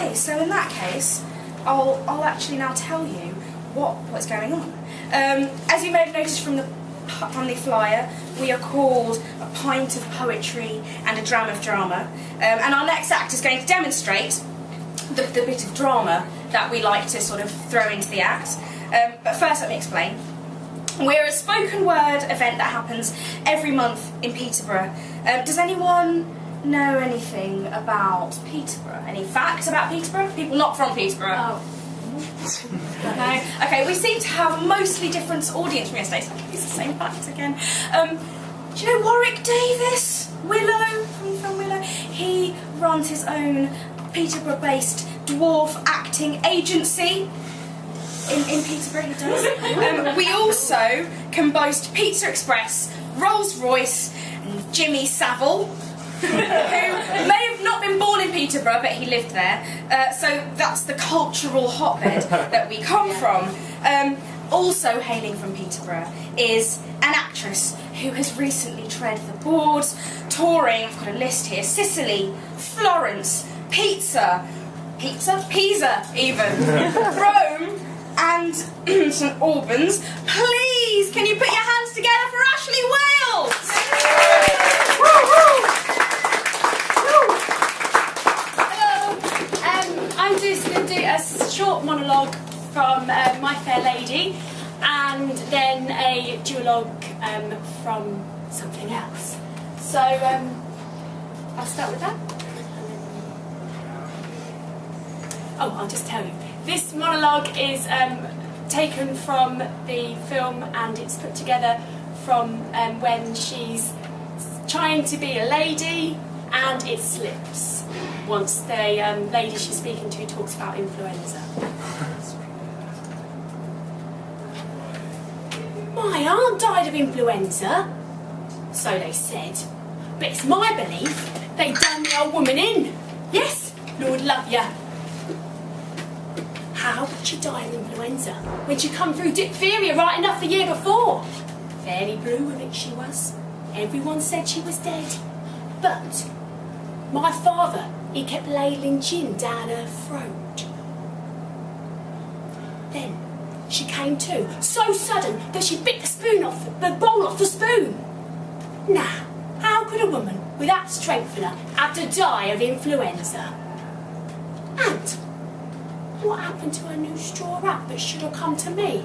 Okay, so in that case, I'll actually now tell you what's going on. As you may have noticed from the flyer, we are called a Pint of Poetry and a Dram of Drama, and our next act is going to demonstrate the bit of drama that we like to sort of throw into the act. But first, let me explain. We're a spoken word event that happens every month in Peterborough. Does anyone know anything about Peterborough? Any facts about Peterborough? People not from Peterborough? Oh. No? Okay, we seem to have a mostly different audience from yesterday, so I'll give you the same facts again. Do you know Warwick Davis? Willow, from Willow? He runs his own Peterborough-based dwarf acting agency. In Peterborough, he does. We also can boast Pizza Express, Rolls Royce, and Jimmy Savile, who may have not been born in Peterborough, but he lived there. So that's the cultural hotbed that we come from. Also hailing from Peterborough is an actress who has recently tread the boards, touring, I've got a list here, Sicily, Florence, Pisa even, Rome, and St Albans. Please, can you put your hands together for Ashlea Wales? Hello, I'm just going to do a short monologue from My Fair Lady, and then a duologue from something else. So I'll start with that. Oh, I'll just tell you. This monologue is taken from the film, and it's put together from when she's trying to be a lady and it slips once the lady she's speaking to talks about influenza. My aunt died of influenza, so they said, but it's my belief they done the old woman in. Yes, Lord love ya. How did she die of influenza when she come through diphtheria right enough the year before? Fairly blue of it she was. Everyone said she was dead. But my father, he kept ladling gin down her throat. Then she came to, so sudden that she bit the bowl off the spoon. Now, how could a woman with that strength in her have to die of influenza? And what happened to her new straw hat that should have come to me?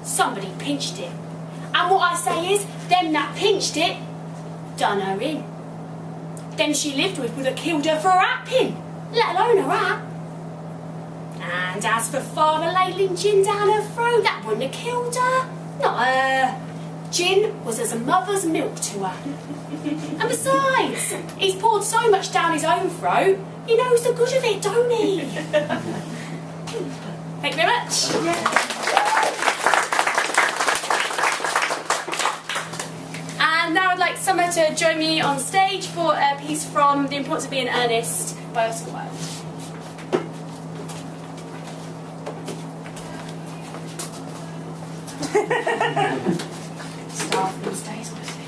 Somebody pinched it. And what I say is, them that pinched it, done her in. Them she lived with would have killed her for her hat pin, let alone her hat. And as for father ladling gin down her throat, that wouldn't have killed her. Not her. Gin was as a mother's milk to her. And besides, he's poured so much down his own throat, he knows the good of it, don't he? Thank you very much. Yeah. And now I'd like someone to join me on stage for a piece from The Importance of Being Earnest by Oscar Wilde. Staff these days, obviously.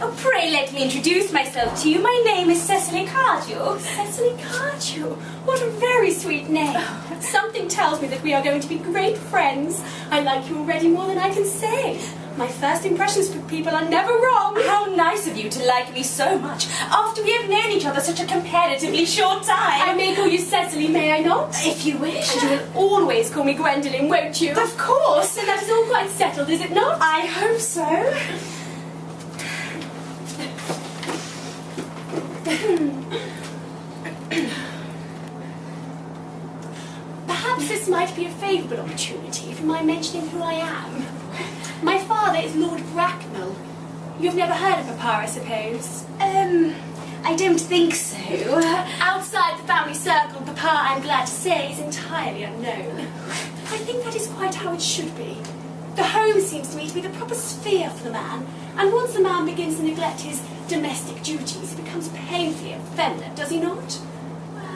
Oh, pray let me introduce myself to you. My name is Cecily Cardew. Cecily Cardew? What a very sweet name. Something tells me that we are going to be great friends. I like you already more than I can say. My first impressions for people are never wrong. How nice of you to like me so much after we have known each other such a comparatively short time. I may call you Cecily, may I not? If you wish. And you will always call me Gwendolen, won't you? Of course. Then that is all quite settled, is it not? I hope so. Perhaps this might be a favourable opportunity for my mentioning who I am. My father is Lord Bracknell. You've never heard of Papa, I suppose? I don't think so. Outside the family circle, Papa, I'm glad to say, is entirely unknown. I think that is quite how it should be. The home seems to me to be the proper sphere for the man, and once the man begins to neglect his domestic duties, he becomes painfully effeminate, does he not?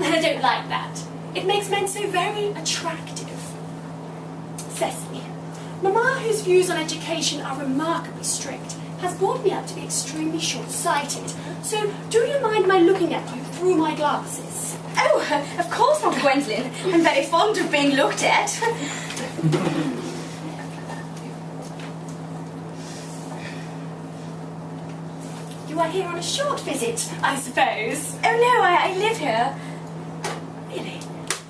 And I don't like that. It makes men so very attractive. Cecily, Mamma, whose views on education are remarkably strict, has brought me up to be extremely short-sighted. So, do you mind my looking at you through my glasses? Oh, of course not, Gwendolyn. I'm very fond of being looked at. You are here on a short visit, I suppose. Oh no, I live here. Really?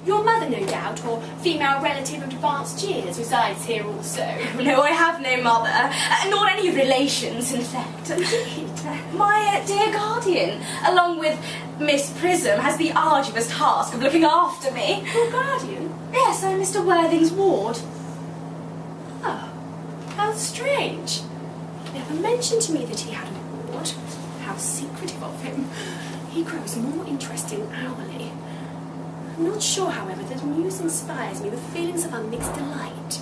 Your mother, no doubt, or female relative of advanced years, resides here also. No, I have no mother, nor any relations, in fact. My dear guardian, along with Miss Prism, has the arduous task of looking after me. Your guardian? Yes, I'm Mr. Worthing's ward. Oh, how strange. He never mentioned to me that he had a ward. How secretive of him. He grows more interesting hourly. I'm not sure, however, that news inspires me with feelings of unmixed delight.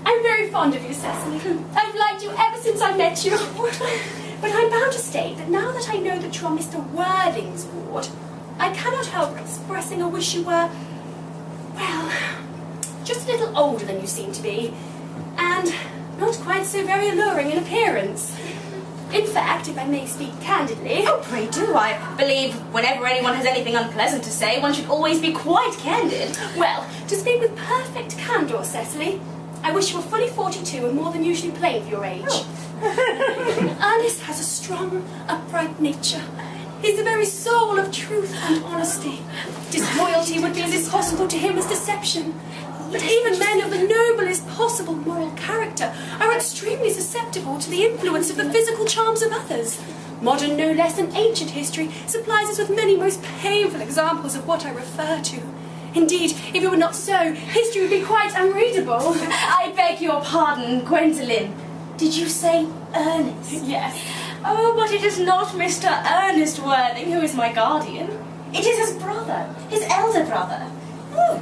I'm very fond of you, Cecily. I've liked you ever since I met you. But I'm bound to state that now that I know that you're Mr. Worthing's ward, I cannot help expressing a wish you were, well, just a little older than you seem to be, and not quite so very alluring in appearance. In fact, if I may speak candidly... Oh, pray do. I believe whenever anyone has anything unpleasant to say, one should always be quite candid. Well, to speak with perfect candour, Cecily, I wish you were fully 42 and more than usually plain for your age. Oh. Ernest has a strong, upright nature. He's the very soul of truth and honesty. Disloyalty would be as impossible to him as deception. But even men of the noblest possible moral character are extremely susceptible to the influence of the physical charms of others. Modern, no less than ancient history, supplies us with many most painful examples of what I refer to. Indeed, if it were not so, history would be quite unreadable. I beg your pardon, Gwendolyn. Did you say Ernest? Yes. Oh, but it is not Mr. Ernest Worthing who is my guardian. It is his brother, his elder brother. Oh.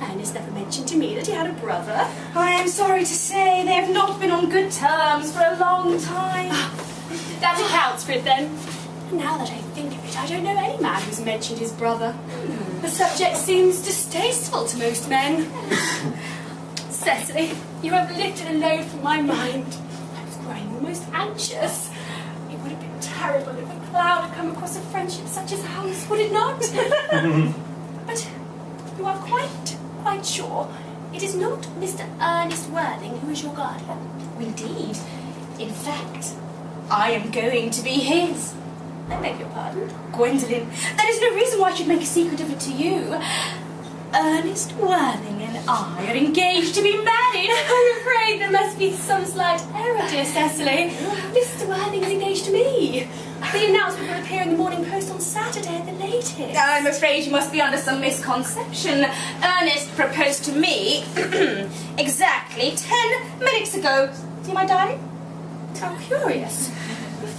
Ernest never mentioned to me that he had a brother. I am sorry to say they have not been on good terms for a long time. That accounts for it, then. Now that I think of it, I don't know any man who's mentioned his brother. The subject seems distasteful to most men. Cecily, you have lifted a load from my mind. I was growing almost anxious. It would have been terrible if a cloud had come across a friendship such as ours, would it not? But you are quite sure it is not Mr. Ernest Worthing who is your guardian? Indeed. In fact, I am going to be his. I beg your pardon? Gwendolyn, there is no reason why I should make a secret of it to you. Ernest Worthing and I are engaged to be married. I'm afraid there must be some slight error, dear Cecily. Mr. Worthing is engaged to me. The announcement will appear in the Morning Post on Saturday at the latest. I'm afraid you must be under some misconception. Ernest proposed to me exactly 10 minutes ago. See my diary? How curious.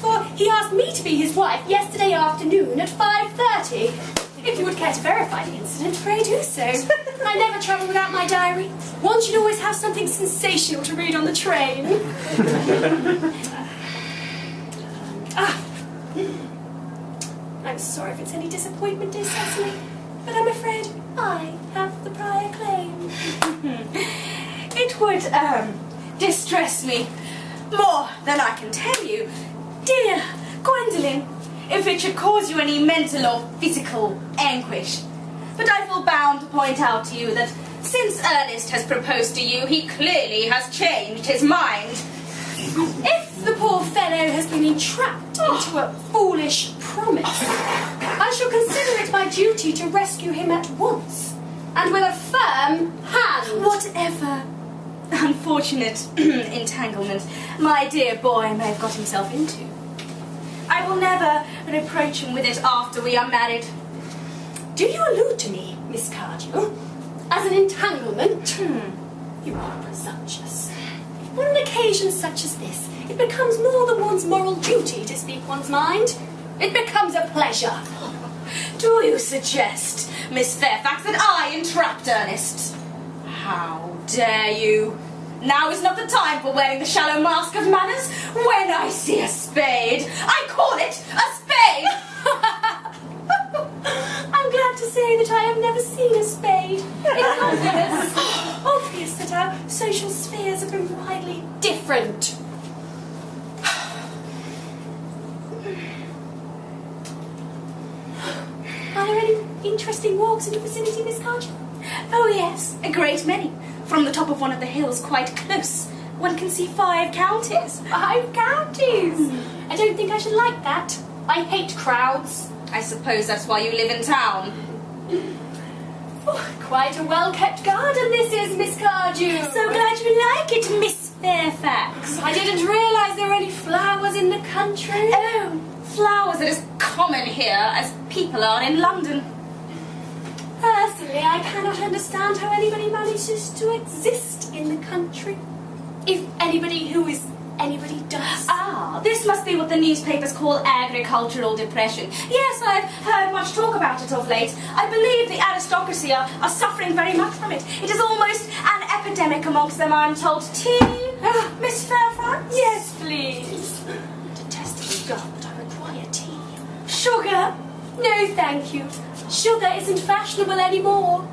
For he asked me to be his wife yesterday afternoon at 5:30. If you would care to verify the incident, pray do so. I never travel without my diary. One should always have something sensational to read on the train. I'm sorry if it's any disappointment, dear Cecily, but I'm afraid I have the prior claim. It would, distress me more than I can tell you. Dear Gwendolyn, if it should cause you any mental or physical anguish. But I feel bound to point out to you that since Ernest has proposed to you, he clearly has changed his mind. If the poor fellow has been entrapped into a foolish promise, I shall consider it my duty to rescue him at once, and with a firm hand. Whatever unfortunate entanglement my dear boy may have got himself into, I will never reproach him with it after we are married. Do you allude to me, Miss Cardew, as an entanglement? You are presumptuous. On an occasion such as this, it becomes more than one's moral duty to speak one's mind. It becomes a pleasure. Do you suggest, Miss Fairfax, that I entrapped Ernest? How dare you? Now is not the time for wearing the shallow mask of manners. When I see a spade, I call it a spade! I'm glad to say that I have never seen a spade. It's obvious that our social spheres have been widely different. Are there any interesting walks in the vicinity, Miss Cardew? Oh yes, a great many. From the top of one of the hills quite close, one can see 5 counties. 5 counties? I don't think I should like that. I hate crowds. I suppose that's why you live in town. Oh, quite a well-kept garden this is, Miss Cardew. So glad you like it, Miss Fairfax. I didn't realise there were any flowers in the country. Oh, flowers are as common here as people are in London. Personally, I cannot understand how anybody manages to exist in the country. If anybody who is anybody does. Ah, this must be what the newspapers call agricultural depression. Yes, I've heard much talk about it of late. I believe the aristocracy are suffering very much from it. It is almost an epidemic amongst them, I'm told. Tea, Miss Fairfax? Yes, please. Detestable girl, but I require tea. Sugar? No, thank you. Sugar isn't fashionable anymore.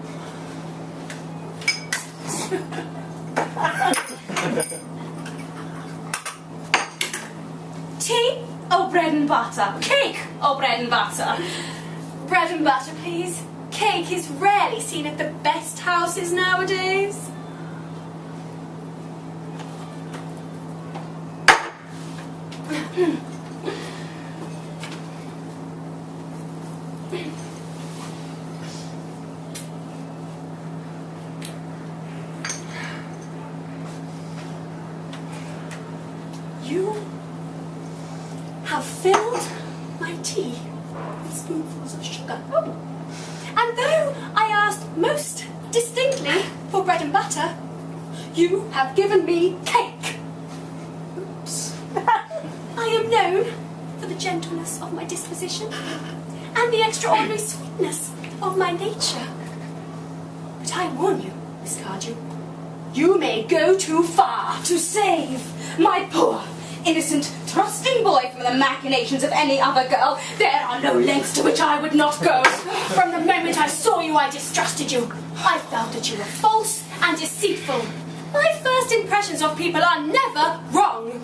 Tea or bread and butter? Cake or bread and butter? Bread and butter, please. Cake is rarely seen at the best houses nowadays. You have filled my tea with spoonfuls of sugar. Oh. And though I asked most distinctly for bread and butter, you have given me cake. Oops. I am known for the gentleness of my disposition and the extraordinary sweetness of my nature. But I warn you, Miss Cardew, you may go too far To save my poor, innocent, trusting boy from the machinations of any other girl, there are no lengths to which I would not go. From the moment I saw you, I distrusted you. I felt that you were false and deceitful. My first impressions of people are never wrong.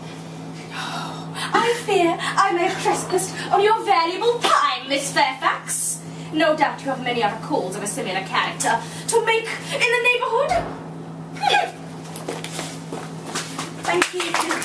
I fear I may have trespassed on your valuable time, Miss Fairfax. No doubt you have many other calls of a similar character to make in the neighbourhood. Thank you.